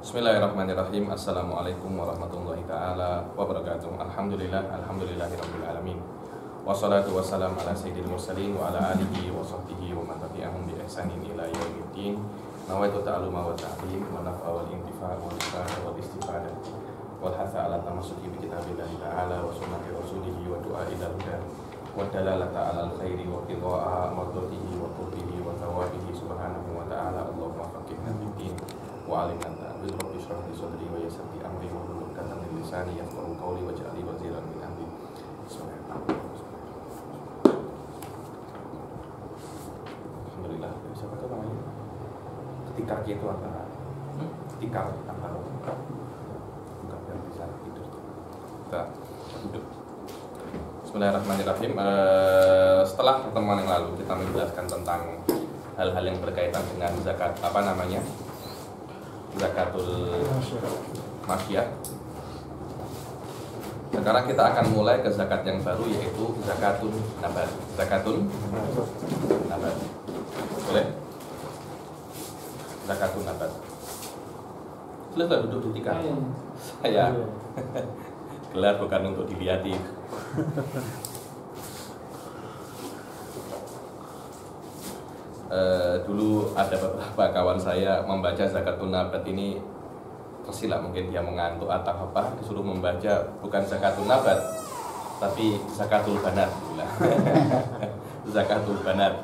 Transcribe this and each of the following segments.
Bismillahirrahmanirrahim. Assalamualaikum warahmatullahi ta'ala wabarakatuh. Alhamdulillahirabbil alamin. Wassalatu wassalamu ala sayyidil mursalin wa ala alihi wa sahbihi wa man tabi'ahum bi ihsanin ila yaumiddin. Nawaitu ta'alluma wa ta'lim wa naf'a wal intifa' wal istifadah wal istifadah wal hatha ala tamassuki bi kitabillahi ta'ala wa sunnati rasulihi wa du'a ila huda wa dalalata ala al-khairi wa qidha'a mardatihi wa qurbihi wa thawabihi subhanahu wa ta'ala. Allahumma faqihna fid din wa alimna ta'wil rabbi shrah li sadri wa yassir li amri wa hlul 'uqdatam min lisani yafqahu qawli waj'al li waziran min amri. Alhamdulillah. Siapa tuh namanya? Ketika itu antara ketika antara bukan yang bisa tidur. Kita duduk. Bismillahirrahmanirrahim. Setelah pertemuan yang lalu kita menjelaskan tentang hal-hal yang berkaitan dengan zakat zakatul masyiyah. Sekarang kita akan mulai ke zakat yang baru, yaitu zakatun nabat. Boleh? Zakatun nabat. Sudah duduk di tikar. Saya gelar bukan untuk dilihatin. Dulu ada beberapa kawan saya membaca zakatun nabat ini tersilap, mungkin dia mengantuk atau apa, disuruh membaca bukan zakatun nabat tapi zakatul banat. Zakatul banat.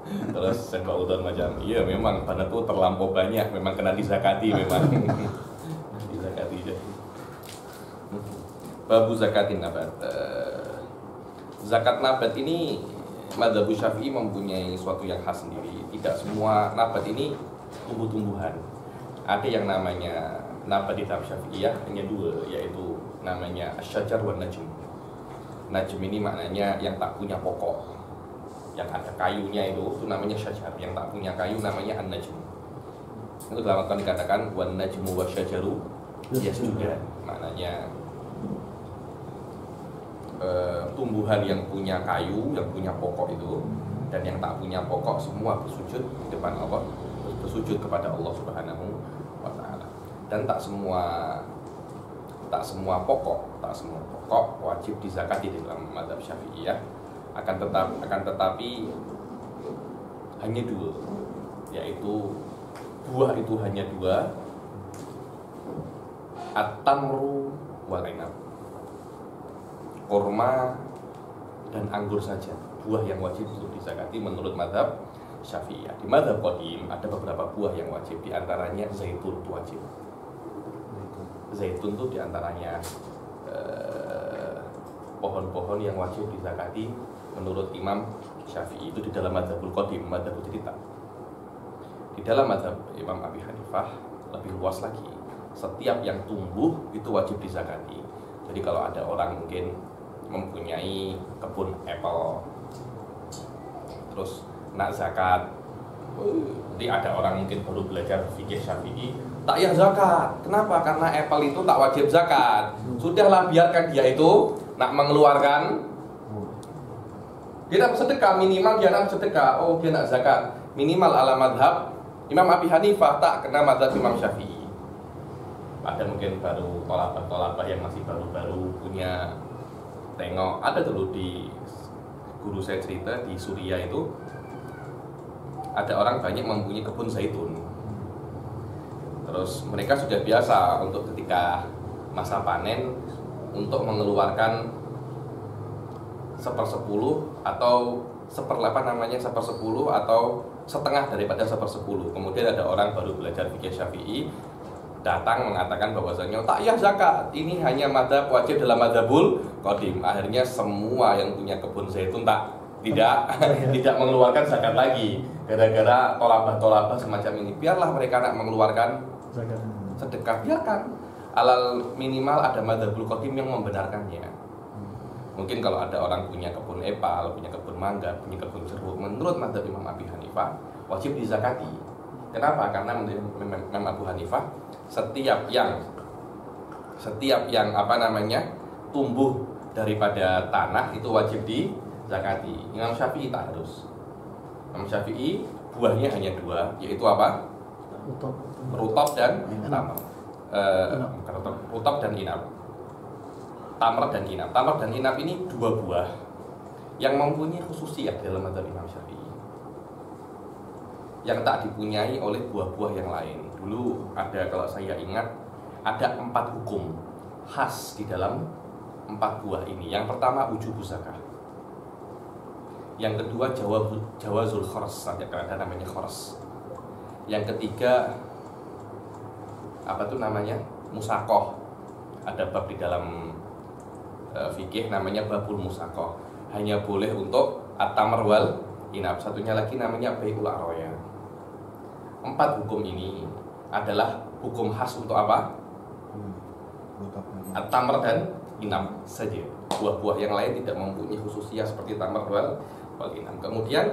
Terus saya udon macam, iya memang banat itu terlampau banyak, memang kena dizakati, memang dizakati aja. Babu zakatin nabat. Zakat nabat ini Madzhab Syafi'i mempunyai suatu yang khas sendiri. Tidak semua nabat ini tumbuh-tumbuhan. Ada yang namanya nabat di dalam Syafi'iyah hanya dua, yaitu namanya asyajar wan najm. Najm ini maknanya yang tak punya pokok, yang ada kayunya itu namanya syajar. Yang tak punya kayu namanya an-najm. Itu dalam Al-Quran dikatakan wan najmu wasyajaru yasjudan. Maknanya tumbuhan yang punya kayu, yang punya pokok itu, dan yang tak punya pokok semua bersujud di depan Allah, bersujud kepada Allah Subhanahu wa ta'ala. Dan tak semua pokok wajib dizakati di dalam madzhab Syafi'iyah. Akan tetapi hanya dua, yaitu buah itu hanya dua, at-tamru wal inab. Kurma dan anggur saja buah yang wajib untuk dizakati menurut madzhab Syafi'iyah. Di madzhab qadim ada beberapa buah yang wajib, diantaranya zaitun itu wajib. Zaitun itu diantaranya pohon-pohon yang wajib dizakati menurut Imam Syafi'i. Itu di dalam madzhabul qadim, madzhabul cerita. Di dalam madzhab Imam Abi Hanifah lebih luas lagi. Setiap yang tumbuh itu wajib dizakati. Jadi kalau ada orang mungkin mempunyai kebun apple, terus nak zakat, nanti ada orang mungkin baru belajar fikih Syafi'i, tak ya zakat. Kenapa? Karena apple itu tak wajib zakat. Sudahlah, biarkan dia itu nak mengeluarkan, dia nak sedekah, minimal dia nak sedekah. Oh, dia nak zakat, minimal ala madhab Imam Abi Hanifah, tak kena madhab Imam Syafi'i. Ada mungkin baru tolabah yang masih baru-baru punya. Tengok, ada dulu di guru saya cerita di Suriah itu ada orang banyak mempunyai kebun zaitun. Terus mereka sudah biasa untuk ketika masa panen untuk mengeluarkan 1/10 atau 1/10 atau setengah daripada 1/10. Kemudian ada orang baru belajar fikih Syafi'i datang mengatakan bahwasanya tak ya zakat, ini hanya madzhab wajib dalam madzhabul qadim. Akhirnya semua yang punya kebun zaitun tidak mengeluarkan zakat lagi gara-gara tolabah semacam ini. Biarlah mereka nak mengeluarkan sedekah, biarkan. Alal minimal ada madzhabul qadim yang membenarkannya. Mungkin kalau ada orang punya kebun epal, punya kebun mangga, punya kebun jeruk, menurut madzhab Imam Abi Hanifah wajib dizakati. Kenapa? Karena menurut Imam Abu Hanifah setiap yang tumbuh daripada tanah itu wajib dizakati. Imam Syafi'i tak harus. Imam Syafi'i buahnya hanya dua, yaitu apa? Rutab dan tamar. Bukan rutab dan inab. Tamar dan inab. Tamar dan inab ini dua buah yang mempunyai khususiyat dalam mazhab Imam Syafi'i, yang tak dipunyai oleh buah-buah yang lain. Dulu ada, kalau saya ingat, ada 4 hukum khas di dalam 4 buah ini. Yang pertama ujub zakah. Yang kedua jawazul khors, ada namanya khors. Yang ketiga apa tuh namanya? Musakoh. Ada bab di dalam fikih namanya babul musakoh. Hanya boleh untuk at-tamr wal inab. Satunya lagi namanya bai'ul aroya. 4 hukum ini adalah hukum khas untuk apa? At-tamr dan inab saja. Buah-buah yang lain tidak mempunyai khususiyat seperti tamr wal inab. Kemudian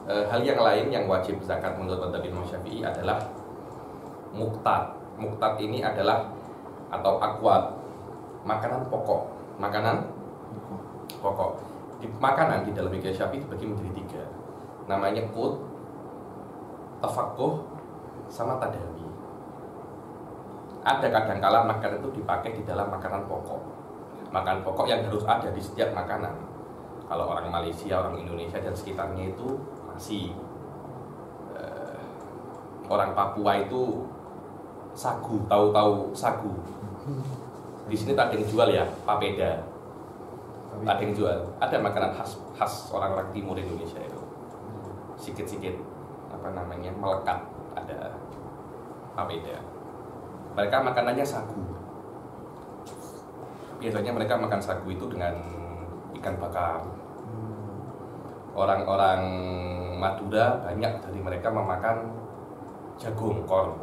hal yang lain yang wajib zakat menurut mazhab Imam Syafi'i adalah muqtat. Muqtat ini adalah atau akwat, makanan pokok. Makanan pokok. Makanan di dalam fikih Syafi'i dibagi menjadi 3. Namanya qut, tafaqquh, sama tadawi. Ada kadangkala makanan itu dipakai di dalam makanan pokok. Makanan pokok yang harus ada di setiap makanan. Kalau orang Malaysia, orang Indonesia dan sekitarnya itu nasi. Orang Papua itu sagu, tahu sagu. Di sini tak ada yang jual ya, papeda. Tak ada yang jual. Ada makanan khas orang-orang timur Indonesia itu. Sikit-sikit melekat, ada papeda. Mereka makanannya sagu. Biasanya mereka makan sagu itu dengan ikan bakar. Orang-orang Madura banyak dari mereka memakan jagung, korn.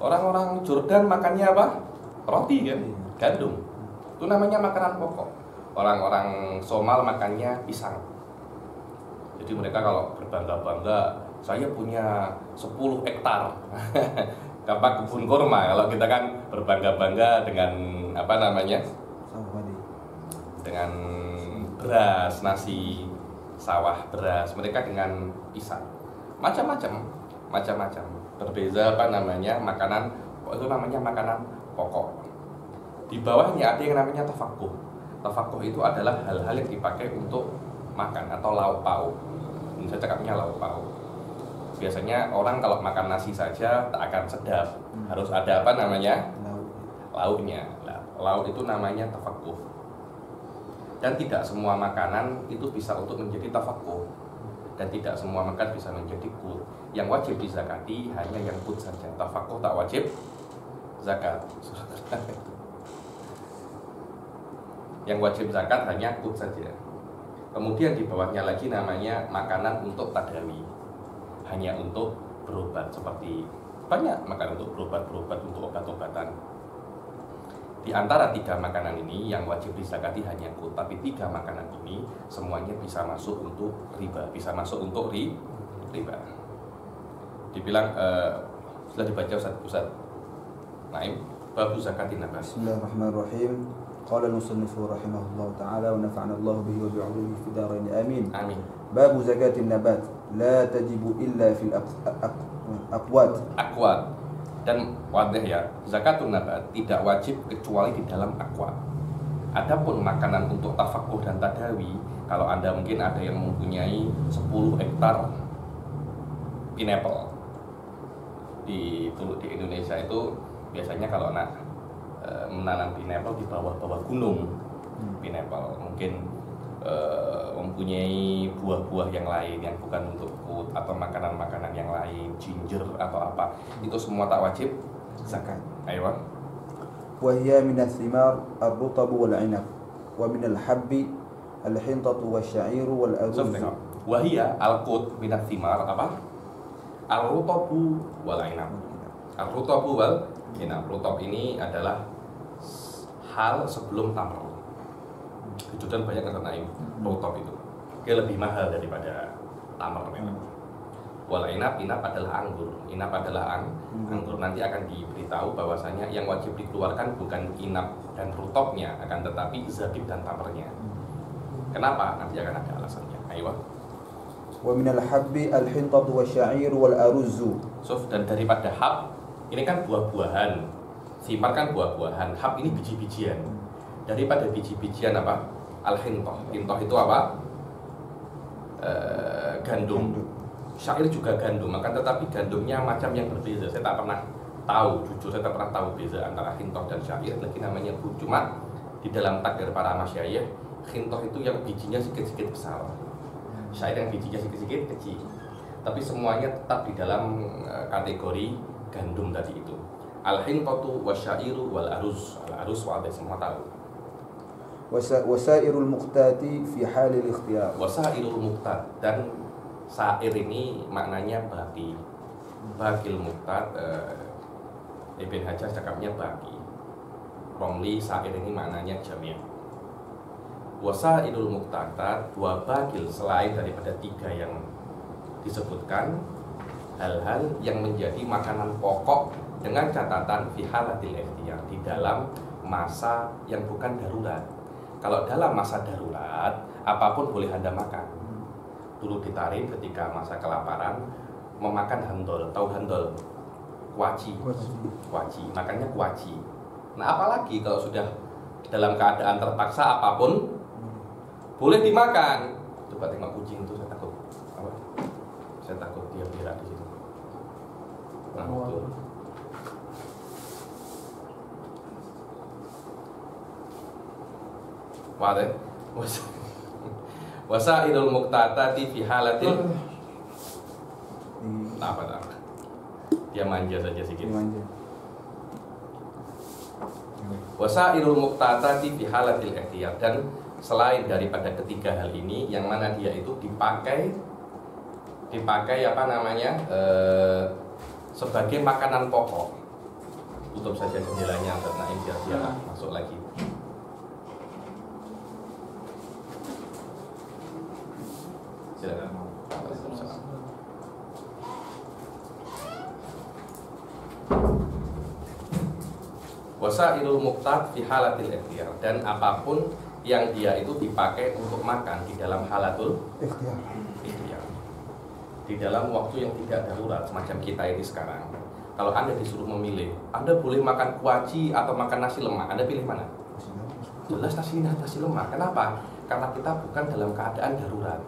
Orang-orang Jordan makannya apa? Roti kan, gandum. Itu namanya makanan pokok. Orang-orang Somal makannya pisang. Jadi mereka kalau berbangga-bangga, saya punya 10 hektar kebun kurma. Kalau kita kan berbangga-bangga dengan dengan beras, nasi, sawah, beras. Mereka dengan pisang. Macam-macam. Berbeza makanan, itu namanya makanan pokok. Di bawahnya ada yang namanya tafaqquh. Tafaqquh itu adalah hal-hal yang dipakai untuk makan atau lauk pauk. Ini saya cakapnya lauk pauk. Biasanya orang kalau makan nasi saja tak akan sedap. Harus ada lauknya. Lauk itu namanya tafaqquh. Dan tidak semua makanan itu bisa untuk menjadi tafaqquh. Dan tidak semua makan bisa menjadi qut. Yang wajib dizakati hanya yang qut saja. Tafaqquh tak wajib zakat. Yang wajib zakat hanya qut saja. Kemudian di bawahnya lagi namanya makanan untuk tadawi. Hanya untuk berobat, seperti banyak makanan untuk berobat untuk obat-obatan. Di antara 3 makanan ini yang wajib dizakati hanya qut, tapi 3 makanan ini semuanya bisa masuk untuk riba, bisa masuk untuk riba. Dibilang sudah dibaca Ustaz Naim, bab zakatin nabat. Bismillahirrahmanirrahim. Qala al-musannif rahimahullah ta'ala wa nafa'ana Allah bihi wa bi'ulumihi fi darain amin. Amin. Bab zakatin nabat la tajibu illa fil aqwat. Dan wadah ya, zakatun nabat tidak wajib kecuali di dalam akwat. Adapun makanan untuk tafaqquh dan tadawi, kalau Anda mungkin ada yang mempunyai 10 hektar pineapple di Indonesia itu biasanya kalau menanam pineapple di bawah gunung. Pineapple mungkin mempunyai buah-buah yang lain yang bukan untuk qut atau makanan-makanan yang lain, ginger atau apa, itu semua tak wajib zakat. Ayo. Wa hiya min ath-thimar ar-rutab wal 'inab wa min al-habbi al-hintatu wasya'ir wal aruz. Wa hiya al-qut min ath-thimar apa? Ar-rutabu wal 'inab. Ar-rutabu wal 'inab. Rutab ini adalah hal sebelum tamr. Di Jordan banyak yang naik rutab itu. Dia lebih mahal daripada tamr memang. Wal inab adalah anggur. Inab adalah anggur. Nanti akan diberitahu bahwasanya yang wajib dikeluarkan bukan inab dan rutabnya, akan tetapi zabib dan tamrnya. Kenapa? Nanti akan ada alasannya. Ayo. ومن الحب الحنطة والشعير والأرز. Dan daripada hab, ini kan buah-buahan. Simar kan buah-buahan. Hab ini biji-bijian. Daripada biji-bijian apa? Al-hintoh. Hintoh itu apa? Gandum. Syair juga gandum. Maka tetapi gandumnya macam yang berbeza. Saya tak pernah tahu, jujur saya tak pernah tahu beza antara hintoh dan syair. Lagi namanya cuma di dalam takdir para masyayikh, hintoh itu yang bijinya sedikit-sedikit besar, syair yang bijinya sedikit-sedikit kecil. Tapi semuanya tetap di dalam kategori gandum tadi itu. Al-hintotu wasyairu wal aruz. Al-aruz wadah semua tahu. Wasairul muqtati fi halil ikhtiyar. Wasairul muqtat, dan syair ini maknanya bagi. Bagil muqtat, Ibn Hajar cakapnya bagi. Romli syair ini maknanya jami'. Wasairul muqtatat wa bagil, selain daripada tiga yang disebutkan, hal-hal yang menjadi makanan pokok dengan catatan fi halatil ikhtiyar, di dalam masa yang bukan darurat. Kalau dalam masa darurat, apapun boleh Anda makan. Dulu di Tarim ketika masa kelaparan, memakan handol. Tahu handol? Kuaci. Makannya kuaci. Nah, apalagi kalau sudah dalam keadaan terpaksa, apapun boleh dimakan. Coba tengok kucing itu, saya takut. Apa? Saya takut dia berak di situ. Nah, itu. Wadah. Wasailul muqtatati fi halatil apa tak? Dia manja saja sedikit. Wasailul muqtatati fi halatil ikhtiyar, dan selain daripada ketiga hal ini, yang mana dia itu dipakai apa namanya, sebagai makanan pokok. Tutup saja jendelanya Ustaz Naim biar dia masuk lagi. Silakan. Wasailul muqtat fi halatil ikhtiyar, dan apapun yang dia itu dipakai untuk makan di dalam halatul ikhtiyar, di dalam waktu yang tidak darurat semacam kita ini sekarang. Kalau Anda disuruh memilih, Anda boleh makan kuaci atau makan nasi lemak, Anda pilih mana? Jelas nasi lemak. Kenapa? Karena kita bukan dalam keadaan darurat.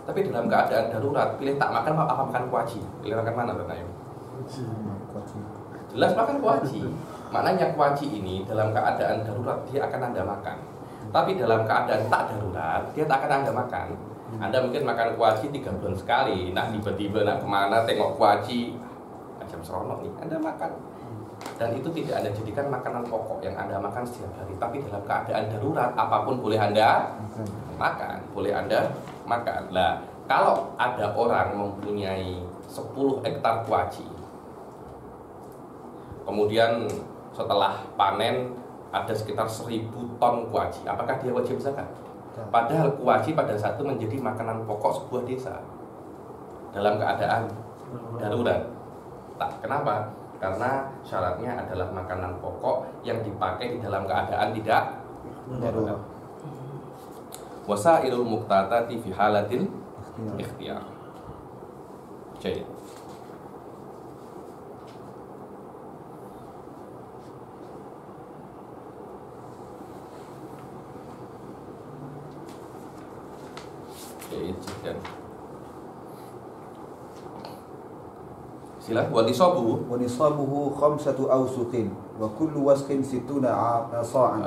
Tapi dalam keadaan darurat, pilih tak makan apa makan kuaci? Pilih makan mana, Pak Naim? Jelas makan kuaci. Maknanya kuaci ini dalam keadaan darurat dia akan Anda makan. Tapi dalam keadaan tak darurat, dia tak akan Anda makan. Anda mungkin makan kuaci 3 bulan sekali. Nah, tiba-tiba nak kemana tengok kuaci, macam seronok nih, Anda makan. Dan itu tidak Anda jadikan makanan pokok yang Anda makan setiap hari. Tapi dalam keadaan darurat, apapun boleh Anda makan, boleh Anda makan. Nah, kalau ada orang mempunyai 10 hektar kuaci, kemudian setelah panen ada sekitar 1000 ton kuaci, apakah dia wajib zakat? Padahal kuaci pada saat itu menjadi makanan pokok sebuah desa dalam keadaan darurat. Tak, kenapa? Karena syaratnya adalah makanan pokok yang dipakai di dalam keadaan tidak darurat. Wasailul muqtatati fi halatil ikhtiyar. Jadi silakan. Wanisabuhu 5 awsuqin wa kullu wasqin 60 sa'an.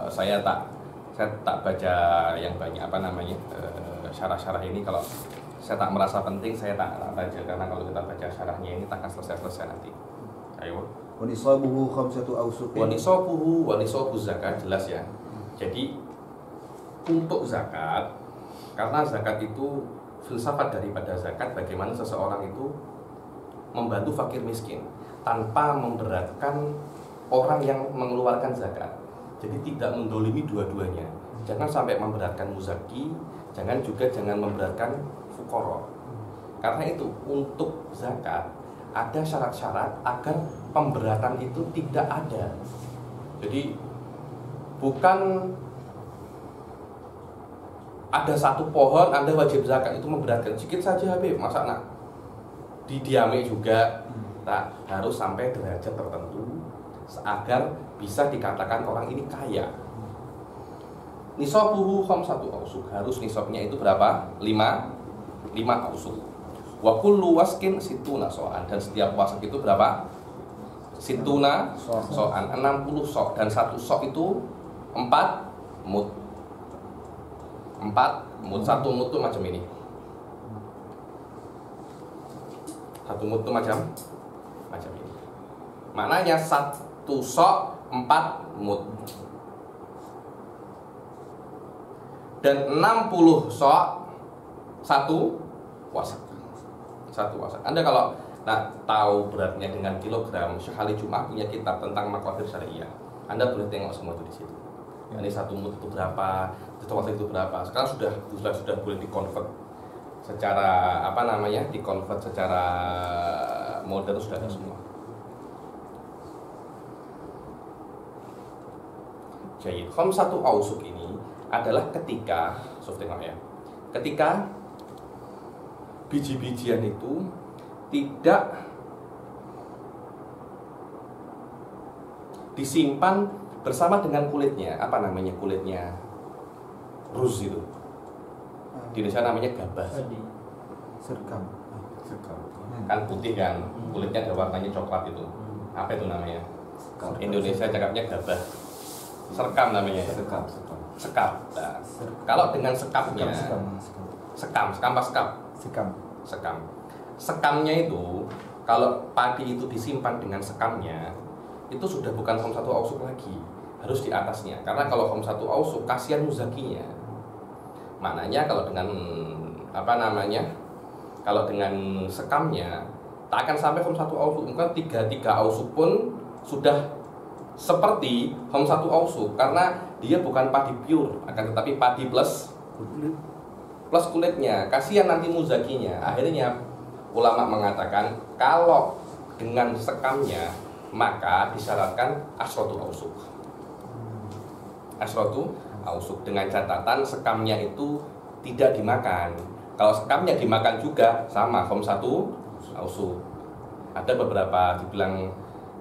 Saya tak baca yang banyak apa namanya syarah-syarah ini. Kalau saya tak merasa penting, saya tak baca, karena kalau kita baca syarahnya ini tak akan selesai nanti. Ayo. Wanisabuhu 5 awsuqin. Wanisabu zakat, jelas ya. Jadi untuk zakat, karena zakat itu filsafat daripada zakat, bagaimana seseorang itu membantu fakir miskin tanpa memberatkan orang yang mengeluarkan zakat. Jadi tidak mendolimi dua-duanya. Jangan sampai memberatkan muzaki, jangan memberatkan fukoro. Karena itu untuk zakat ada syarat-syarat agar pemberatan itu tidak ada. Jadi bukan ada satu pohon Anda wajib zakat, itu memberatkan. Sedikit saja Habib, masa nak didiami juga. Tak, harus sampai derajat tertentu agar bisa dikatakan orang ini kaya. Nisabuhu khamsatu ausuk, harus nisabnya itu berapa? 5 ausuk. Wa kullu waskin situna so'an, dan setiap wasak itu berapa? Situna so'an, 60 sok, dan satu sok itu 4 mud. 4 mud, satu mud itu macam ini. Satu mud itu macam ini. Maknanya satu sok 4 mud. Dan 60 sok satu wasak. Anda kalau tahu beratnya dengan kilogram, Syekh Ali Jum'ah punya kitab tentang maqadir syariah. Anda boleh tengok semua itu di situ. Ini satu mud itu berapa, satu wasak itu berapa. Sekarang sudah boleh dikonvert secara dikonvert secara modern, sudah ada semua. Jadi khamsatu ausuk ini adalah ketika, tengok ya, ketika biji-bijian itu tidak disimpan bersama dengan kulitnya. Apa namanya kulitnya? Ruz itu. Di Indonesia namanya gabah. Serkam. Kan putih kan, kulitnya ada warnanya coklat itu. Apa itu namanya? Indonesia cakapnya gabah. Serkam namanya. Sekap. Nah, kalau dengan sekapnya, sekamnya itu, kalau padi itu disimpan dengan sekamnya, itu sudah bukan khamsatu ausuk lagi, harus di atasnya. Karena kalau khamsatu ausuk kasihan muzakinya. Maknanya kalau dengan kalau dengan sekamnya tak akan sampai khamsatu ausuk, mungkin 3 ausuk pun sudah seperti khamsatu ausuk, karena dia bukan padi pure, akan tetapi padi plus kulitnya. Kasihan nanti muzakinya. Akhirnya ulama mengatakan kalau dengan sekamnya maka disyaratkan asratu ausuk, dengan catatan sekamnya itu tidak dimakan. Kalau sekamnya dimakan juga sama khamsatu ausuk. Ada beberapa dibilang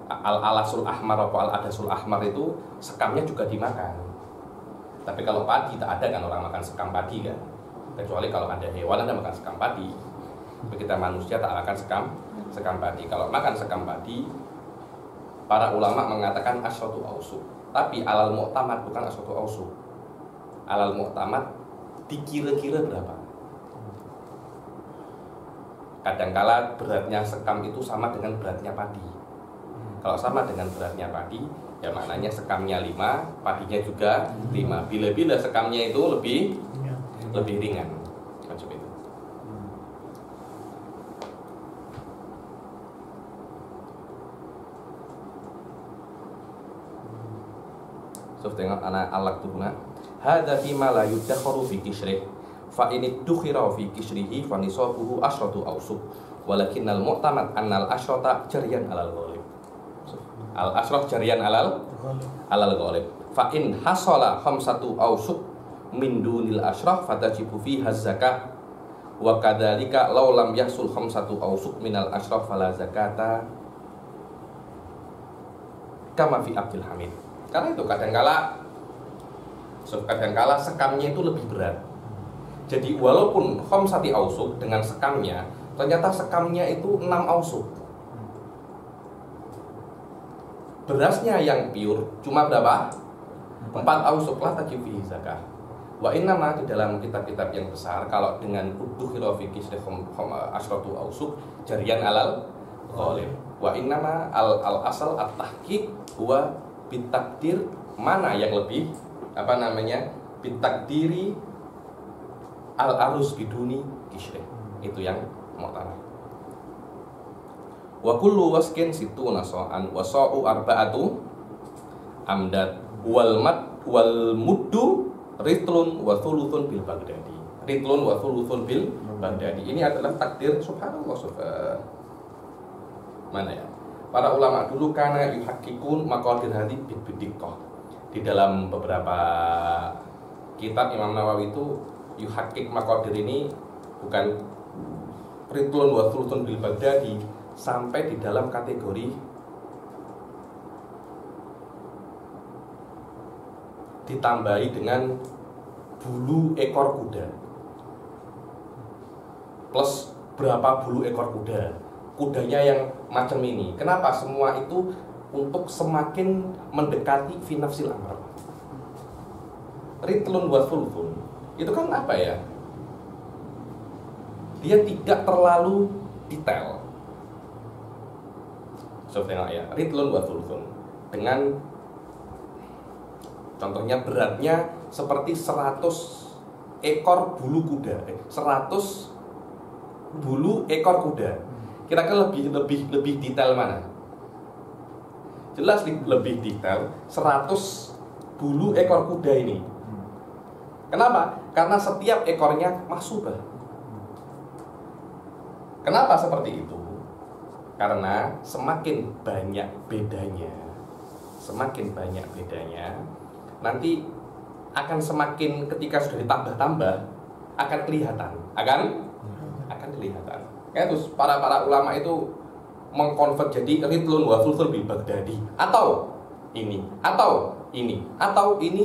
al-alasul ahmar atau al-adasul ahmar itu sekamnya juga dimakan. Tapi kalau padi tak ada kan orang makan sekam padi kan. Kecuali kalau ada hewan Anda makan sekam padi. Tapi kita manusia tak makan sekam padi. Kalau makan sekam padi, para ulama mengatakan asratu ausuk. Tapi alal mu'tamad bukan asratu ausuk. Alal mu'tamad dikira-kira berapa? Kadangkala beratnya sekam itu sama dengan beratnya padi. Kalau sama dengan beratnya padi, ya maknanya sekamnya 5, padinya juga 5. Bila-bila sekamnya itu lebih ringan, macam itu. So tengok anak alak tuhuna. Hadza fi ma la yudakharu fi kishrih. Fa in dukhira fi kishrihi fa nisabuhu asratu ausuk. Walakinnal mu'tamad annal asrata jaryan alal ghalib. Al asraf jaryan alal ghalib. Fa in hasala khamsatu ausuk min dunil asraf fatajibu fiha zakah. Wa kadzalika law lam yahsul khamsatu ausuk minal asraf fala zakata. Kama fi Abdul Hamid. Karena itu kadangkala sekamnya itu lebih berat. Jadi walaupun khamsati ausuk dengan sekamnya, ternyata sekamnya itu 6 ausuk. Berasnya yang pure cuma berapa? 4 ausuk lah tajib fi zakah. Wa innama di dalam kitab-kitab yang besar, kalau dengan uddukhira fi kisri asratu ausuk jarian alal ghalib. Wa innama al asal at-tahqiq huwa bitakdir, mana yang lebih bitakdiri al arus biduni kisri, itu yang mu'tamad. Wa kullu waskin situna so'an wa so'u arba'atu amdad wal muddu ritlun wa thuluthun bil baghdadi. Ritlun wa thuluthun bil baghdadi. Ini adalah takdir subhanallah. Mana ya? Para ulama dulu karena yuhaqqiqun maqadir hadhi bidiqqah. Di dalam beberapa kitab Imam Nawawi itu yuhaqqiq maqadir ini bukan ritlun wa thuluthun bil Baghdadi, sampai di dalam kategori ditambahi dengan bulu ekor kuda plus berapa bulu ekor kuda, kudanya yang macam ini. Kenapa? Semua itu untuk semakin mendekati fi nafsil amr. Ritlun wa thuluthun itu kan apa ya, dia tidak terlalu detail. So, tengok ya, ritlun wa thuluthun dengan contohnya beratnya seperti 100 ekor bulu kuda, 100 bulu ekor kuda. Kira-kira lebih detail mana? Jelas lebih detail 100 bulu ekor kuda ini. Kenapa? Karena setiap ekornya mahsubah. Kenapa seperti itu? Karena semakin banyak bedanya, nanti akan semakin, ketika sudah ditambah-tambah akan kelihatan, akan kelihatan. Ya, terus para ulama itu mengkonvert jadi ritlun wa thuluthun bil Baghdadi, atau ini.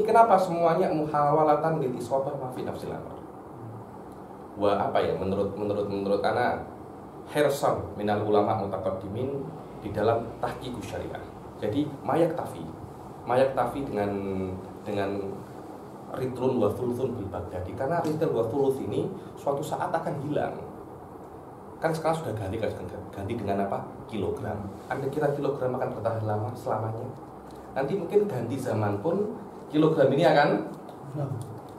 Kenapa semuanya muhawalatan lil isabah ma fi nafsil amr. Wa apa ya, menurut ana hirsan minal ulama mutaqaddimin di dalam tahqiqus syariah. Jadi mayak tafi dengan ritlun wa thuluthun bil Baghdadi, karena ritlun wa thuluth ini suatu saat akan hilang. Kan sekarang sudah ganti dengan apa? Kilogram. Anda kira kilogram akan bertahan lama selamanya? Nanti mungkin ganti zaman pun kilogram ini akan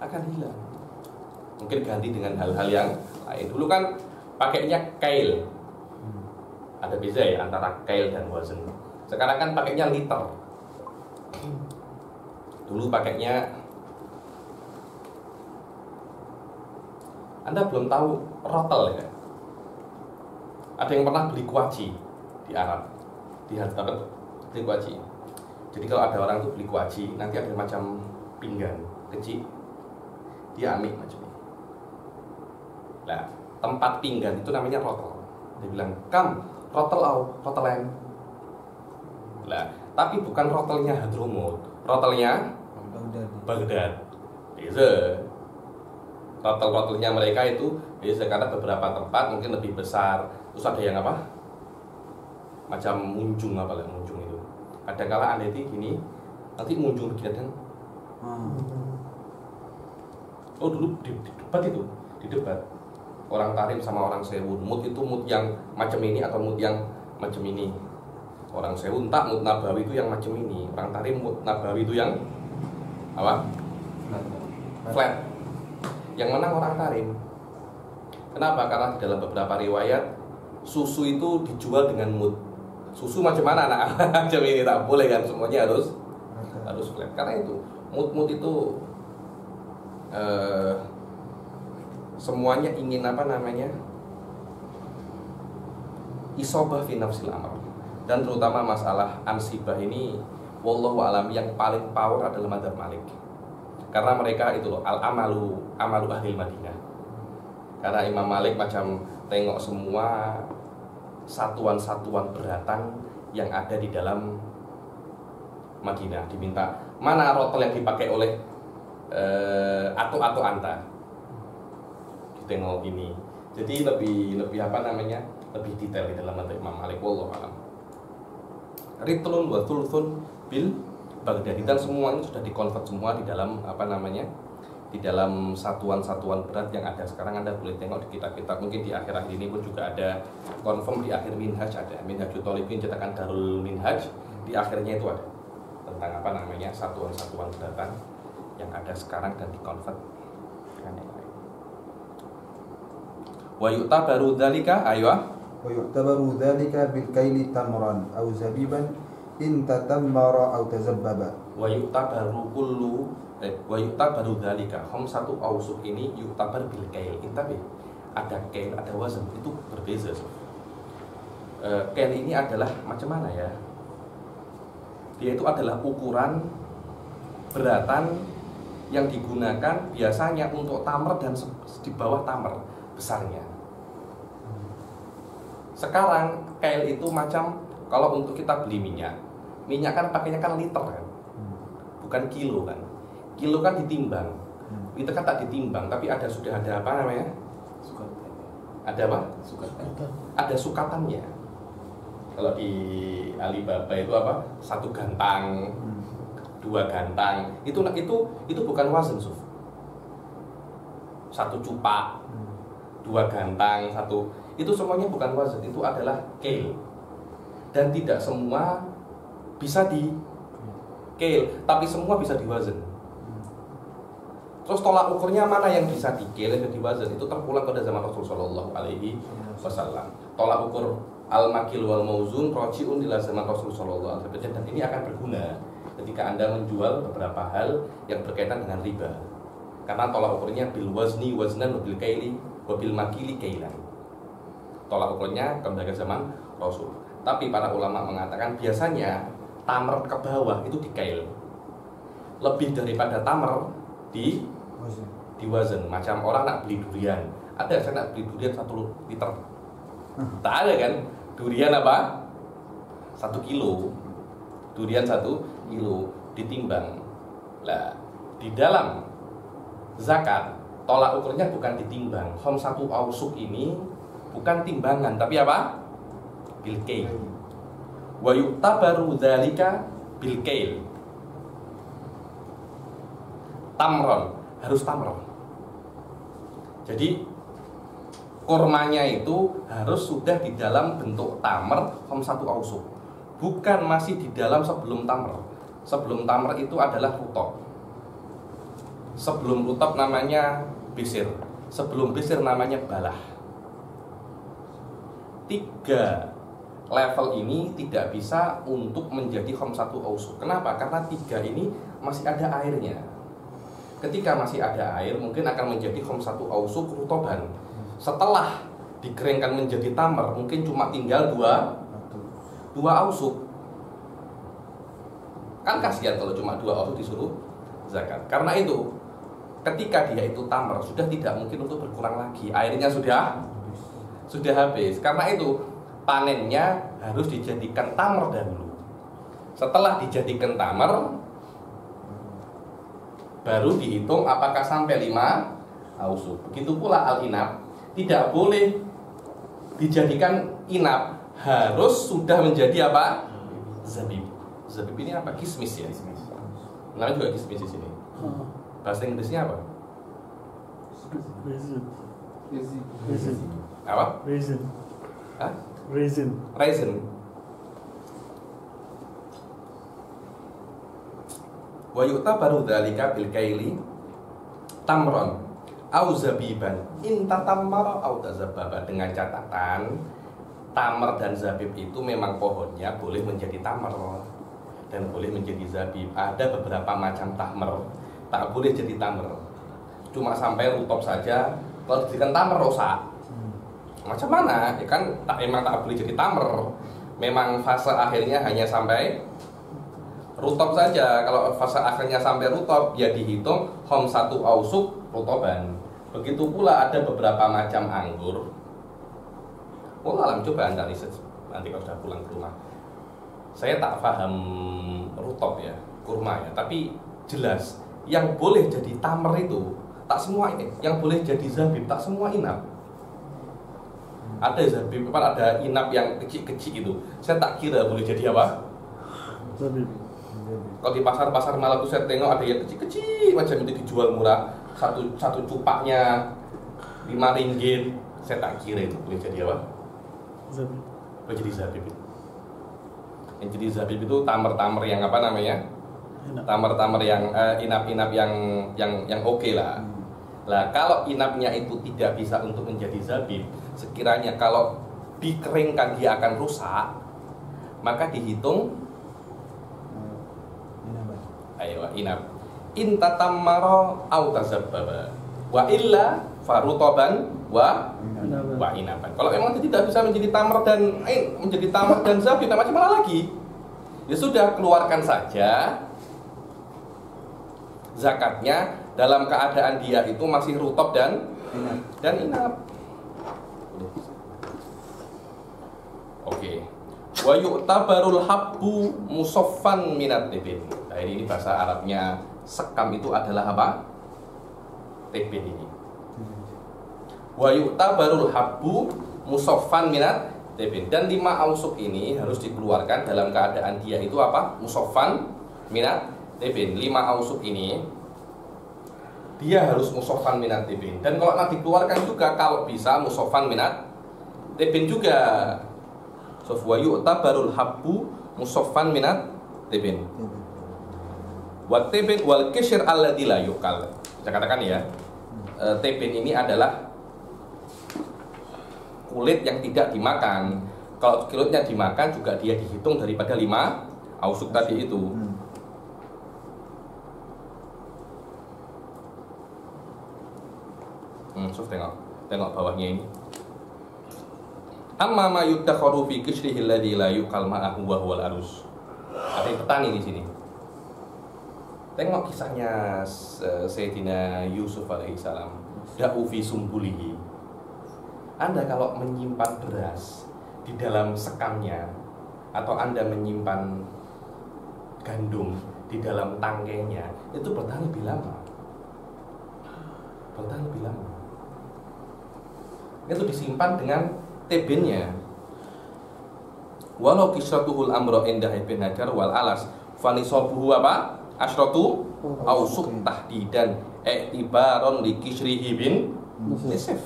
hilang. Mungkin ganti dengan hal-hal yang lain. Dulu kan pakainya kail. Ada beza ya antara kail dan wazn. Sekarang kan pakainya liter. Dulu pakainya, Anda belum tahu rotel ya? Ada yang pernah beli kuaci di Arab, di Harvard, beli kuaci. Jadi kalau ada orang tuh beli kuaci, nanti ada macam pinggan kecil, dia ambil macam ini. Nah, tempat pinggan itu namanya rotel. Dia bilang, "Kam, rotelan." Nah, tapi bukan rotelnya Hadramut, rotelnya Baghdad. Beza. Rotel-rotelnya mereka itu beza, karena beberapa tempat mungkin lebih besar. Terus ada yang apa? Macam munjung itu. Kadang-kala Anda itu gini, nanti munjung begini kan. Oh, dulu di debat orang Tarim sama orang Sewun, mut itu mut yang macam ini atau mut yang macam ini. Orang Sewun tak mut Nabawi itu yang macam ini. Orang Tarim mut Nabawi itu yang apa? Flat. Yang menang orang Tarim. Kenapa? Karena di dalam beberapa riwayat susu itu dijual dengan mut. Susu macam mana anak macam ini tak boleh kan, semuanya harus flat. Karena itu mut itu semuanya ingin apa namanya, isobah fi nafsil amr. Dan terutama masalah ansibah ini, wallahu alam, yang paling power adalah madzhab Malik. Karena mereka itu loh amalu ahli Madinah. Karena Imam Malik macam tengok semua satuan-satuan beratan yang ada di dalam Madinah, diminta mana rotel yang dipakai oleh atau anta, ditengok ini. Jadi lebih apa namanya, lebih detail di dalam madzhab Imam Malik, wallahu alam. Ritlun wa thuluthun bil Baghdadi, dan semua ini sudah dikonvert semua di dalam apa namanya, di dalam satuan-satuan berat yang ada sekarang. Anda boleh tengok di kitab-kitab, mungkin di akhir ini pun juga ada confirm, di akhir Minhaj ada Minhajut Thalibin cetakan Darul Minhaj, di akhirnya itu ada tentang apa namanya satuan-satuan beratan yang ada sekarang dan dikonvert. Wa yu'tabaru dzalika wa yu'tabaru dzalika bil kaili tamran aw zabiban in tatammara aw tazabbaba. Wa yu'tabaru kullu wa yu'tabaru dzalika, khamsatu awsuq ini yu'tabar bil kail. Tapi ada kail, ada wazn, itu berbeza. Kail ini adalah macam mana ya? Dia itu adalah ukuran beratan yang digunakan biasanya untuk tamr dan di bawah tamr besarnya. Sekarang kail itu macam kalau untuk kita beli minyak kan pakainya kan liter kan, bukan kilo kan. Kilo kan ditimbang, itu kan tak ditimbang, tapi sudah ada apa namanya? Ada apa? Ada sukatannya. Kalau di Alibaba itu apa? 1 gantang, 2 gantang. Itu bukan wazn, Suf. 1 cupak, 2 gantang, 1. Itu semuanya bukan wazn, itu adalah kail. Dan tidak semua bisa di kail, tapi semua bisa di wazn. Terus tolak ukurnya mana yang bisa di kail dan di wazn? Itu terpulang pada zaman Rasulullah SAW. Tolak ukur al-makil wal mauzun roji'un ila zaman Rasulullah SAW. Dan ini akan berguna ketika Anda menjual beberapa hal yang berkaitan dengan riba. Karena tolak ukurnya bil wazni waznan wa bil kaili wa bil makili kailan. Tolak ukurnya kembali ke zaman Rasul. Tapi para ulama mengatakan biasanya tamr ke bawah itu di kail. Lebih daripada tamr di wazn. Macam orang nak beli durian. Ada saya nak beli durian 1 liter. Tak ada kan? Durian apa? 1 kilo. Durian 1 kilo ditimbang. Lah, di dalam zakat tolak ukurnya bukan ditimbang. Khom 1 ausuk ini bukan timbangan, tapi apa? Bil kail. Wa yu'tabaru dzalika bil kail. Tamron, harus tamron. Jadi kurmanya itu harus sudah di dalam bentuk tamr khom 1 ausuk. Bukan masih di dalam sebelum tamr. Sebelum tamr itu adalah rutab. Sebelum rutab namanya bisir. Sebelum bisir namanya balah. 3 level ini tidak bisa untuk menjadi khom 1 ausuk. Kenapa? Karena 3 ini masih ada airnya. Ketika masih ada air, mungkin akan menjadi khom 1 ausuk rutoban. Setelah dikeringkan menjadi tamr, mungkin cuma tinggal 2 ausuk. Kan kasihan kalau cuma 2 ausuk disuruh zakat. Karena itu, ketika dia itu tamr, sudah tidak mungkin untuk berkurang lagi. Airnya sudah habis. Karena itu panennya harus dijadikan tamr dahulu. Setelah dijadikan tamr, baru dihitung apakah sampai 5 ausuk. Begitu pula al-inab, tidak boleh dijadikan inab, harus sudah menjadi apa? Zabib. Zabib ini apa? Kismis ya. Namanya juga kismis di sini. Bahasa Inggrisnya apa? Raisin. Apa? Raisin. Hah? Raisin. Raisin. Wa yu'tabaru dzalika bil kaili tamron au zabiban in tatammara au tazabbaba, dengan catatan tamr dan zabib itu memang pohonnya boleh menjadi tamr dan boleh menjadi zabib. Ada beberapa macam tamr tak boleh jadi tamr, cuma sampai rutab saja. Kalau dijadikan tamr rusak. Macam mana? Ya kan emang tak boleh jadi tamr. Memang fase akhirnya hanya sampai rutab saja. Kalau fase akhirnya sampai rutab, ya dihitung khom 1 ausuk rutoban. Begitu pula ada beberapa macam anggur. Alam coba Anda riset nanti kalau sudah pulang ke rumah. Saya tak paham rutab ya, kurma ya, tapi jelas yang boleh jadi tamr itu tak semua ini. Yang boleh jadi zabib tak semua inap. Ada zabib, ada inap yang kecil-kecil itu. Saya tak kira boleh jadi apa? Zabib. Kalau di pasar-pasar malam itu saya tengok ada yang kecil-kecil macam itu dijual murah, satu cupaknya 5 ringgit. Saya tak kira itu boleh jadi apa? Zabib. Boleh jadi zabib itu. Yang jadi zabib itu tamr-tamr yang apa namanya? Tamr-tamr yang inap-inap yang oke lah. Lah kalau inapnya itu tidak bisa untuk menjadi zabib, sekiranya kalau dikeringkan dia akan rusak, maka dihitung inap in tatammara au tazabbaba wa illa farutoban wa inaban. Kalau memang tidak bisa menjadi tamr dan zabib, macam mana lagi? Ya sudah, keluarkan saja zakatnya dalam keadaan dia itu masih rutab dan inap. Oke. Wa yu'tabarul habbu musaffan minat tibin. Nah, ini bahasa Arabnya sekam itu adalah apa? Tibin ini. Wa yu'tabarul habbu musaffan minat tibin. Dan 5 ausuk ini harus dikeluarkan dalam keadaan dia itu apa? Musaffan minat tibin. 5 ausuk ini dia harus musaffan minat tibin. Dan kalau nanti dikeluarkan juga kalau bisa musaffan minat tibin juga. Wa yu'tabarul habbu musaffan minat tibin. Wa tibin wal kishr alladzi la yuqal. Saya katakan ya, tibin ini adalah kulit yang tidak dimakan. Kalau kulitnya dimakan juga dia dihitung daripada 5 ausuk tadi itu. Tengok bawahnya ini. Amma ma yudakharu fi qishrihi alladhi la yuqal ma'ahu wa huwal arus. Ada petani di sini. Tengok kisahnya Sayyidina Yusuf alaihissalam. Da'u fi sumbulihi. Anda kalau menyimpan beras di dalam sekamnya, atau Anda menyimpan gandum di dalam tangkainya, itu bertahan lebih lama. Itu disimpan dengan tebinnya. Walau kisratuhul amro indah ibn Hajar wal alas fanisobuhu apa? Asyratu ausuk tahdidan i'tibaron li kisrihi bin nisif.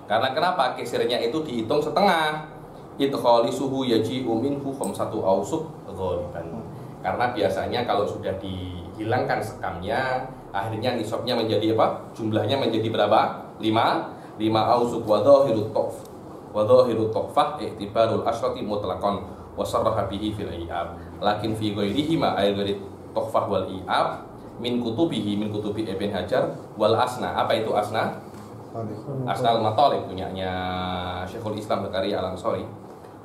Karena kenapa? Kisirnya itu dihitung setengah. Idkhalisuhu yaji'u minhu khamsatu ausuk ghaliban. Karena biasanya kalau sudah dihilangkan sekamnya, akhirnya nisabnya menjadi apa? Jumlahnya menjadi berapa? 5 ausuk wa dhahiru tuqfah i'tibarul asyrati mutlaqan wa sarraha bihi fil i'ab. Lakin fi ghairihi ma ghairi tuqfah wal i'ab min kutubi Ibn Hajar wal asna. Apa itu asna? Asnal Matalib punyanya Syekhul Islam Zakaria Al-Ansari.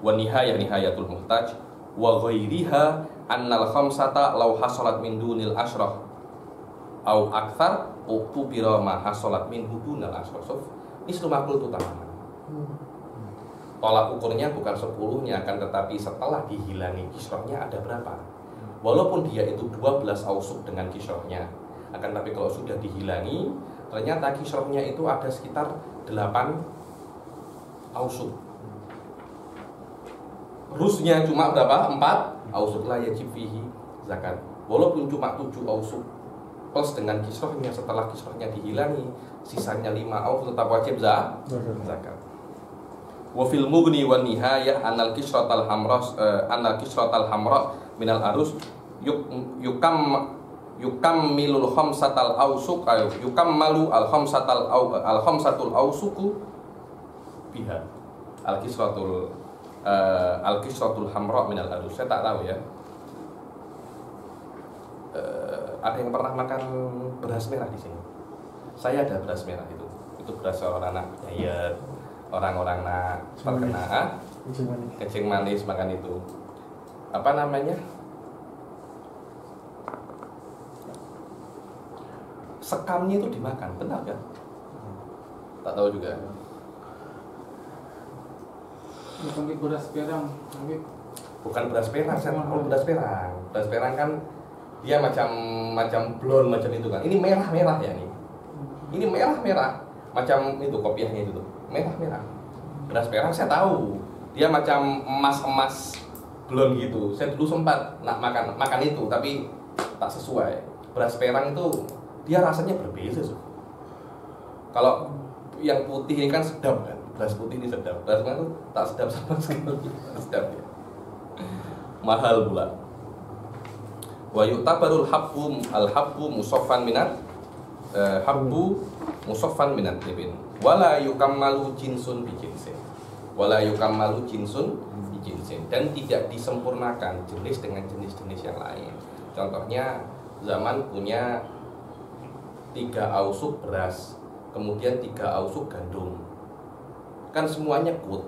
Wa nihayatul muhtaj wa ghairiha annal khamsata law hasalat min dunil asyrah au akthar utubira ma hasalat min dunal asyrah. Ini makul itu tamaman. Tolak ukurnya bukan 10-nya, akan tetapi setelah dihilangi kisrohnya ada berapa. Walaupun dia itu 12 ausuk dengan kisrohnya, akan tetapi kalau sudah dihilangi, ternyata kisrohnya itu ada sekitar 8 ausuk. Rusnya cuma berapa? 4 ausuk la yajib fihi zakat. Walaupun cuma 7 ausuk plus dengan kisrohnya, setelah kisrohnya dihilangi, sisanya 5 ausuk tetap wajib zakat. Wa fil mughni wan nihayah anal kisratal hamra minal arus yukammilul khamsatal ausuk yukammalu al khamsatul ausuku biha al kisratul hamra minal arus. Saya tak tahu ya. Ada yang pernah makan beras merah di sini? Saya ada beras merah itu. Itu beras orang anak diet, orang-orang nak terkena kencing manis makan itu. Apa namanya? Sekamnya itu dimakan, benar kan? Tak tahu juga. Bukan beras perang, Bukan beras perang, saya mau beras perang. Beras perang kan dia macam blon macam itu kan. Ini merah-merah ya nih. Ini merah-merah macam itu kopiahnya itu tuh. Merah-merah. Beras perang saya tahu. Dia macam emas-emas blon gitu. Saya dulu sempat nak makan itu tapi tak sesuai. Beras perang itu dia rasanya berbeda tuh. Kalau yang putih ini kan sedap kan. Beras putih ini sedap. Beras perang itu tak sedap sama sekali. Sedap ya. Mahal pula. Wa yu'tabarul habbu musaffan minat tibin. Wala yukammalu jinsun bi jinsin. Dan tidak disempurnakan jenis dengan jenis-jenis yang lain. Contohnya zaman punya 3 ausuk beras, kemudian 3 ausuk gandum. Kan semuanya kut.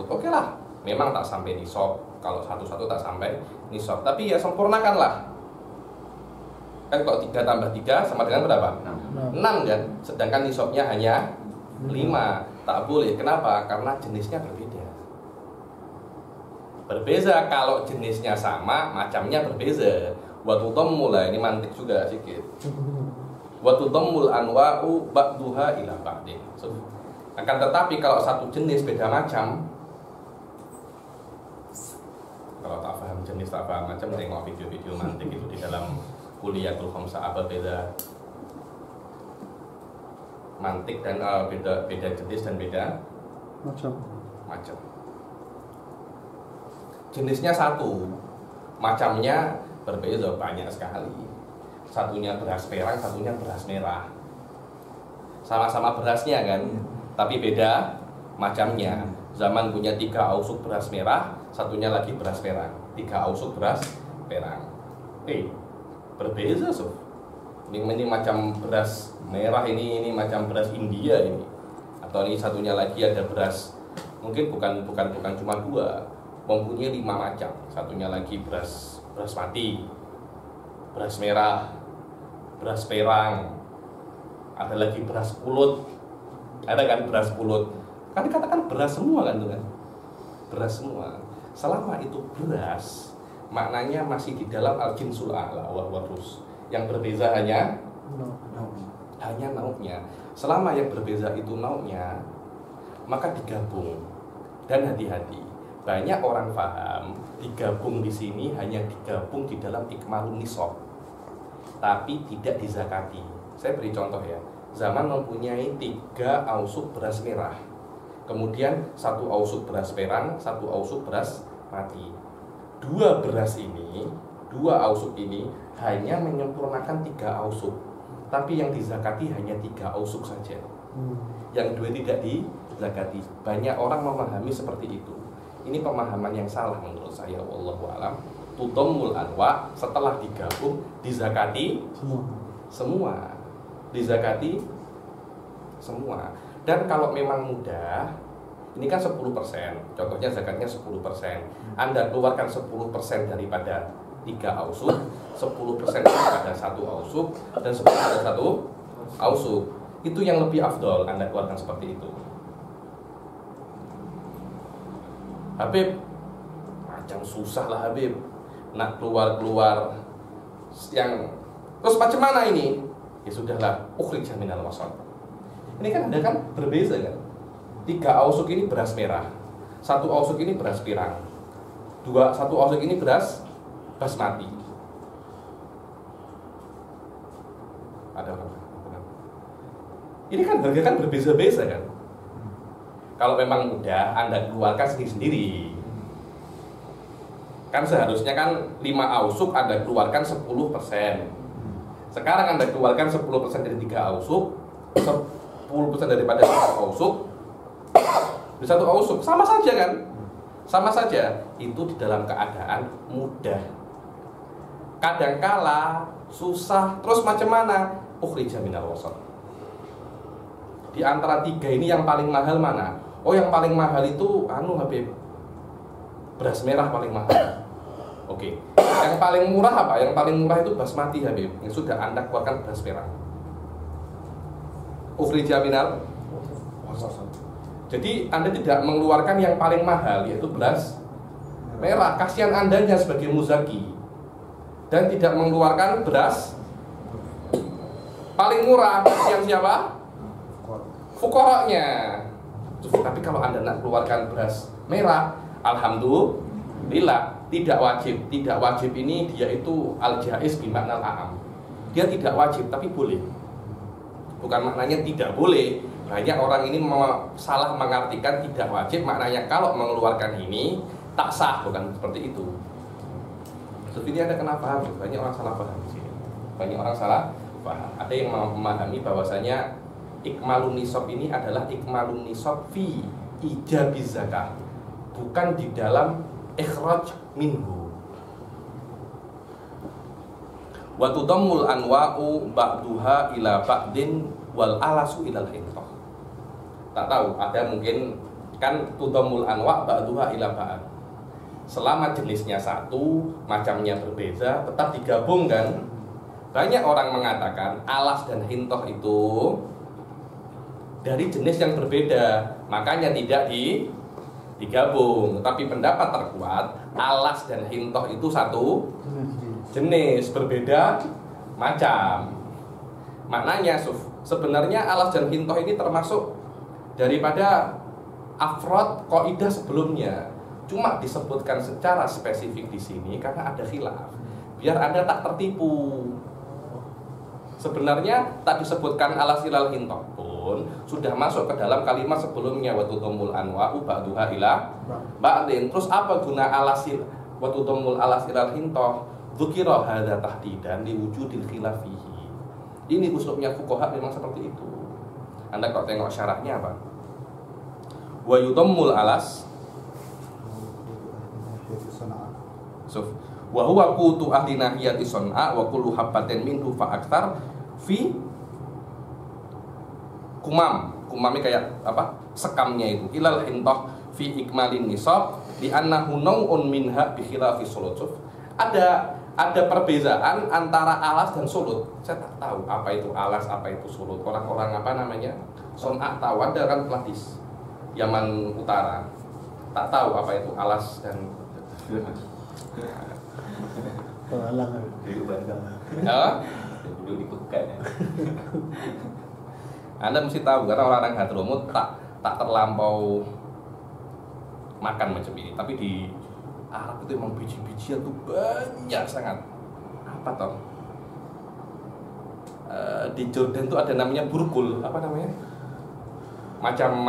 Oke lah. Memang tak sampai nisab. Kalau satu-satu tak sampai nisab, tapi ya sempurnakanlah. Kan kalau 3 tambah 3 sama dengan berapa? 6 kan? Sedangkan nisabnya hanya 5. Tak boleh. Kenapa? Karena jenisnya berbeda. Berbeza kalau jenisnya sama, macamnya berbeza. Wa tudammul, ini mantik juga sedikit. Wa tudammul anwa'u ba'duha ila ba'din. Akan tetapi kalau satu jenis beda macam, kalau tak paham jenis tak paham macam, tengok video-video mantik itu di dalam kuliatul khamsah apa beda mantik dan beda jenis dan beda macam. Jenisnya satu, macamnya berbeda banyak sekali. Satunya beras perang, satunya beras merah. Sama-sama berasnya kan, tapi beda macamnya. Zaman punya 3 ausuk beras merah, satunya lagi beras perang. 3 ausuk beras perang. Berbeda sof. Ini macam beras merah ini macam beras India ini. Atau ini satunya lagi ada beras, mungkin bukan cuma 2, mempunyai 5 macam. Satunya lagi beras mati, beras merah, beras perang, ada lagi beras pulut, ada kan beras pulut. Kan dikatakan beras semua kan tuh kan, beras semua. Selama itu beras, maknanya masih di dalam al-jinsul a'la wa warus. Yang berbeza hanya nauknya. Selama yang berbeza itu nauknya, maka digabung. Dan hati-hati, banyak orang paham digabung di sini hanya digabung di dalam ikmalun nisab, tapi tidak dizakati. Saya beri contoh ya. Zaman mempunyai 3 ausuk beras merah, kemudian 1 ausuk beras perang, 1 ausuk beras mati. 2 beras ini, 2 ausuk ini hanya menyempurnakan 3 ausuk, tapi yang dizakati hanya 3 ausuk saja. Yang 2 tidak dizakati. Banyak orang memahami seperti itu. Ini pemahaman yang salah menurut saya, wallahu alam. Tudammul anwa, setelah digabung dizakati semua. Dizakati semua. Dan kalau memang mudah, ini kan 10%. Contohnya zakatnya 10%. Anda keluarkan 10% daripada 3 ausuk, 10% daripada 1 ausuk, dan 10% daripada 1 ausuk. Itu yang lebih afdol Anda keluarkan seperti itu. Habib, macam susah lah Habib, nak keluar yang terus macam mana ini? Ya sudahlah, ukhrij minal wasat. Ini kan ada kan berbeza kan? 3 ausuk ini beras merah, 1 ausuk ini beras pirang, 1 ausuk ini beras basmati. Ada apa? Ini kan harga kan berbeza-beza kan? Kalau memang mudah, Anda keluarkan sendiri-sendiri. Kan seharusnya kan 5 ausuk Anda keluarkan 10%. Sekarang Anda keluarkan 10% dari 3 ausuk, 10% daripada 1 ausuk, di 1 ausuk. Sama saja kan? Sama saja. Itu di dalam keadaan mudah. Kadangkala susah, terus macam mana? Ukhrij minal wasat. Di antara 3 ini yang paling mahal mana? Oh, yang paling mahal itu Habib, beras merah paling mahal. Oke. Yang paling murah apa? Yang paling murah itu basmati Habib. Ya sudah, Anda keluarkan beras merah. Ukhrij minal wasat. Jadi Anda tidak mengeluarkan yang paling mahal, yaitu beras merah. Kasihan Andanya sebagai muzaki. Dan tidak mengeluarkan beras paling murah. Kasihan siapa? Fuqara'nya. Tapi kalau Anda nak keluarkan beras merah, alhamdulillah, tidak wajib. Tidak wajib ini dia itu al-jaiz bimakna al-a'am. Dia tidak wajib tapi boleh. Bukan maknanya tidak boleh. Banyak orang ini salah mengartikan tidak wajib, maknanya kalau mengeluarkan ini tak sah, bukan seperti itu. Seperti ini ada kenapa? Banyak orang salah paham di sini. Banyak orang salah paham. Ada yang memahami bahwasanya ikmalun nisab ini adalah ikmalun nisab fi ijabiz zakah, bukan di dalam ikhraj minhu. Wa tudammul anwa'u ba'duha ila ba'din wal alasu ilal hintah. Tak tahu, ada mungkin kan tudammul anwa' ba'duha ila ba'd. Selama jenisnya satu, macamnya berbeda, tetap digabung kan? banyak orang mengatakan alas dan hintoh itu dari jenis yang berbeda, makanya tidak digabung. Tapi pendapat terkuat, alas dan hintoh itu satu jenis, berbeda macam. Maknanya sebenarnya alas dan hintoh ini termasuk daripada afrod kaidah sebelumnya. Cuma disebutkan secara spesifik di sini karena ada khilaf, biar Anda tak tertipu. Sebenarnya tak disebutkan alas ilal hintoh pun sudah masuk ke dalam kalimat sebelumnya, wa tudhammul anwa'u ba'duha ila ba'din. Terus apa guna alasil wa tudhammul alas ilal hintoh? Dzukira hadza tahdidan liwujudil khilafihi. Ini uslubnya fuqaha memang seperti itu. Anda kalau tengok syarahnya apa? Wa yudhammul alas wa huwa qutu ahli nahiyati sun'a wa kullu habbatin minhu fa aktsar fi kumamnya kayak apa? Sekamnya itu ilal hintoh fi ikmalin nisab li annahu naw'un minha bi khilafi sulut. Ada perbedaan antara alas dan sulut. Saya tak tahu apa itu alas, apa itu sulut. Orang-orang apa namanya? Sun'a tahu, ada kan pelatih Yaman Utara. Tak tahu apa itu alas dan Penghalangan. ya? Dulu dipekat ya. Anda mesti tahu karena orang Hadramut tak terlampau makan macam ini. Tapi di Arab itu emang biji-bijian tuh banyak sangat. Apa toh? Di Jordan tuh ada namanya burkul. Apa namanya? Macam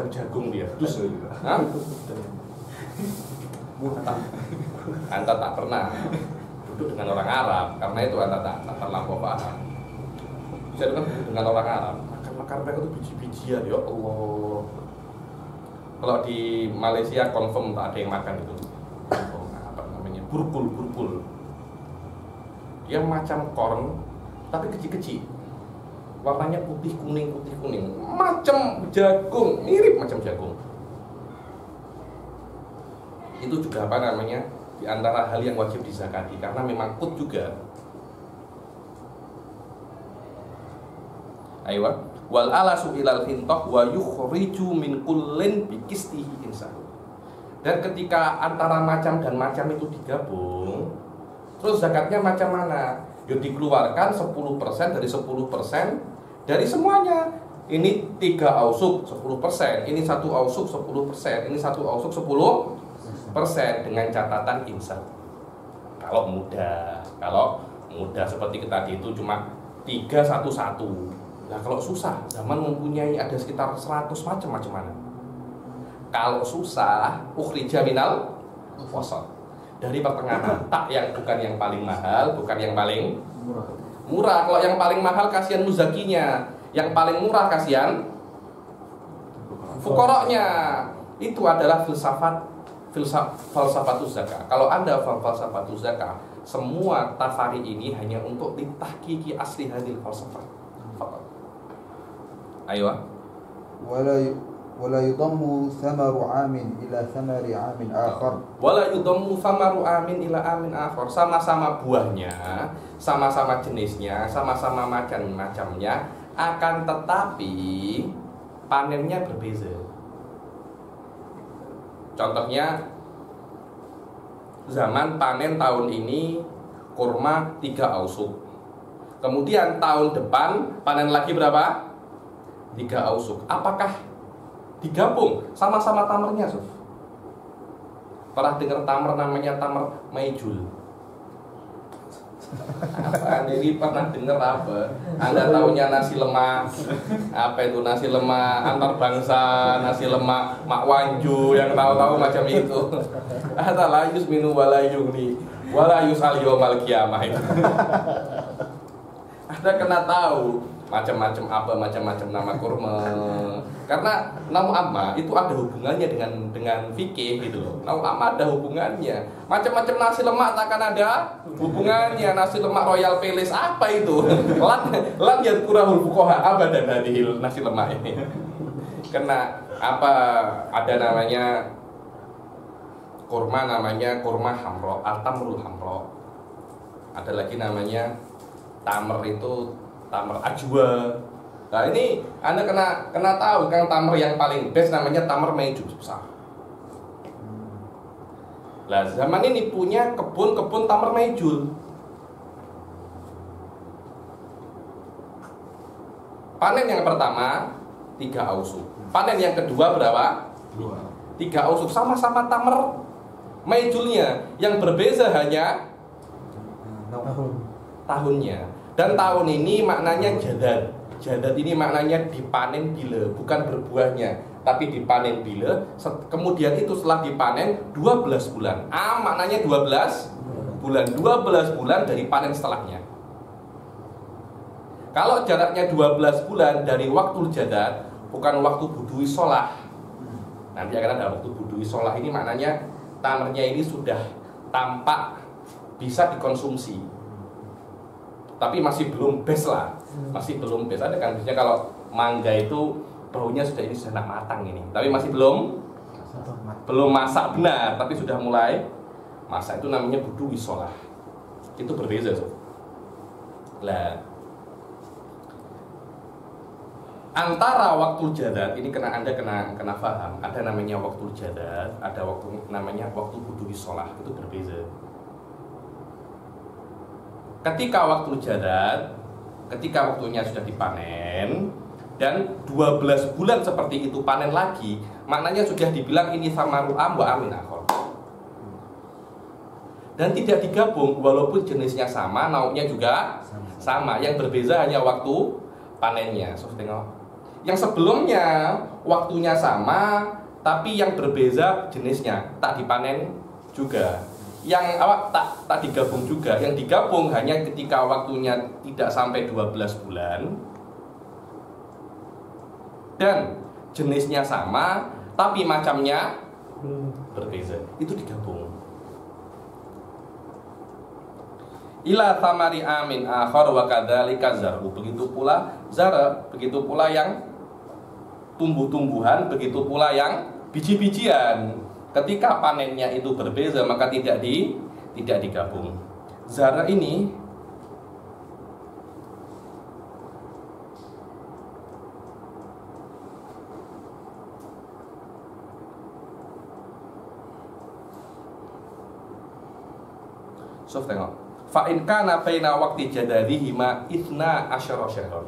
jagung dia. Dus. Hah? Anda tak pernah duduk dengan orang Arab, karena itu Anda tak terlampau paham. Saya kan dengan orang Arab, makan mereka tuh biji-bijian, ya Allah. Kalau di Malaysia confirm tak ada yang makan itu. Apa namanya? Burkul. Dia macam korn, tapi kecil-kecil. Warnanya putih kuning. Macam jagung, mirip macam jagung. Itu juga apa namanya, di antara hal yang wajib dizakati karena memang kut juga. Aywa wal alasu ilal hintoh wa yukhriju min kullin bi qistihi insan. Dan ketika antara macam dan macam itu digabung, terus zakatnya macam mana? Ya dikeluarkan 10% dari 10% dari semuanya. Ini 3 ausuk 10%, ini 1 ausuk 10%, ini 1 ausuk 10% dengan catatan insan. Kalau mudah seperti tadi itu cuma 311. Nah kalau susah, zaman mempunyai ada sekitar 100 macam mana. Kalau susah, ukhrija minal wasat, dari pertengahan, tak yang bukan yang paling mahal, bukan yang paling murah. Kalau yang paling mahal kasihan muzakinya, yang paling murah kasihan fuqara'nya. Itu adalah falsafatuz zakah. Kalau Anda falsafatuz zakah, semua tafari ini hanya untuk ditahqiqi asli hadil falsafah. Faqat. Ayo. ولا يضم ثمر عام إلى ثمر عام آخر. Wala yudammu thamaru amin ila amin akhar. Sama-sama buahnya, sama-sama jenisnya, sama-sama macamnya, akan tetapi panennya berbeza. Contohnya, zaman panen tahun ini kurma 3 ausuk. Kemudian tahun depan panen lagi berapa? 3 ausuk. Apakah digabung sama-sama tamernya, Suf? Pernah dengar tamer namanya tamer maijul? Apa Anda ini pernah dengar apa? Anda tahunya nasi lemak. Apa itu nasi lemak antar bangsa, nasi lemak Mak Wanju yang tahu-tahu macam itu. Ada layus minu walayuni walayus al yomal kiamah itu. Anda kena tahu macam-macam nama kurma. Karena nau amma itu ada hubungannya dengan fikih gitu loh. Nau amma ada hubungannya. Macam-macam nasi lemak takkan ada hubungannya. Nasi lemak Royal Palace apa itu? Lan yadkurahul fuqaha abadan hadhil nasi lemak ini. Karena apa ada namanya kurma hamro, al-tamrul hamro. Ada lagi namanya tamer itu tamer ajwa. Nah ini Anda kena tahu kan tamer yang paling best namanya tamer meju besar. Lah zaman ini punya kebun tamer mejul. Panen yang pertama 3 ausuk. Panen yang kedua berapa? 3 ausuk, sama-sama tamer mejulnya. Yang berbeza hanya tahunnya. Dan tahun ini maknanya jadad. Jadad ini maknanya dipanen bila, bukan berbuahnya, tapi dipanen bila. Kemudian itu setelah dipanen 12 bulan. Maknanya 12 bulan. 12 bulan dari panen setelahnya. Kalau jaraknya 12 bulan dari waktu jadad, bukan waktu budui sholah. Nanti akan ada waktu budui sholah. Ini maknanya tamernya ini sudah tampak bisa dikonsumsi, tapi masih belum best lah. Masih belum best. Ada kan biasanya kalau mangga itu baunya sudah nak matang ini, tapi masih belum masak benar, tapi sudah mulai masak. Itu namanya budui sholah. Itu berbeza so. Lah antara waktu jadad ini Anda kena paham, ada namanya waktu jadad, ada namanya waktu budui sholah. Itu berbeza. Ketika waktu jadad, ketika waktunya sudah dipanen dan 12 bulan seperti itu panen lagi, maknanya sudah dibilang ini sama ru'am wa amin akhor. Dan tidak digabung walaupun jenisnya sama, nauknya juga sama. Yang berbeza hanya waktu panennya. So, tengok. Yang sebelumnya waktunya sama, tapi yang berbeza jenisnya, tak dipanen juga. Yang tak digabung juga. Yang digabung hanya ketika waktunya tidak sampai 12 bulan dan jenisnya sama, tapi macamnya berbeza. Itu digabung. Ila thamari amin akhar wa kadzalika zar'u. Begitu pula zara, begitu pula yang tumbuh-tumbuhan, begitu pula yang biji-bijian. Ketika panennya itu berbeza, maka tidak digabung. Zara ini tengok. Fa in kana baina waqti jadadihima itsna asyara syahran.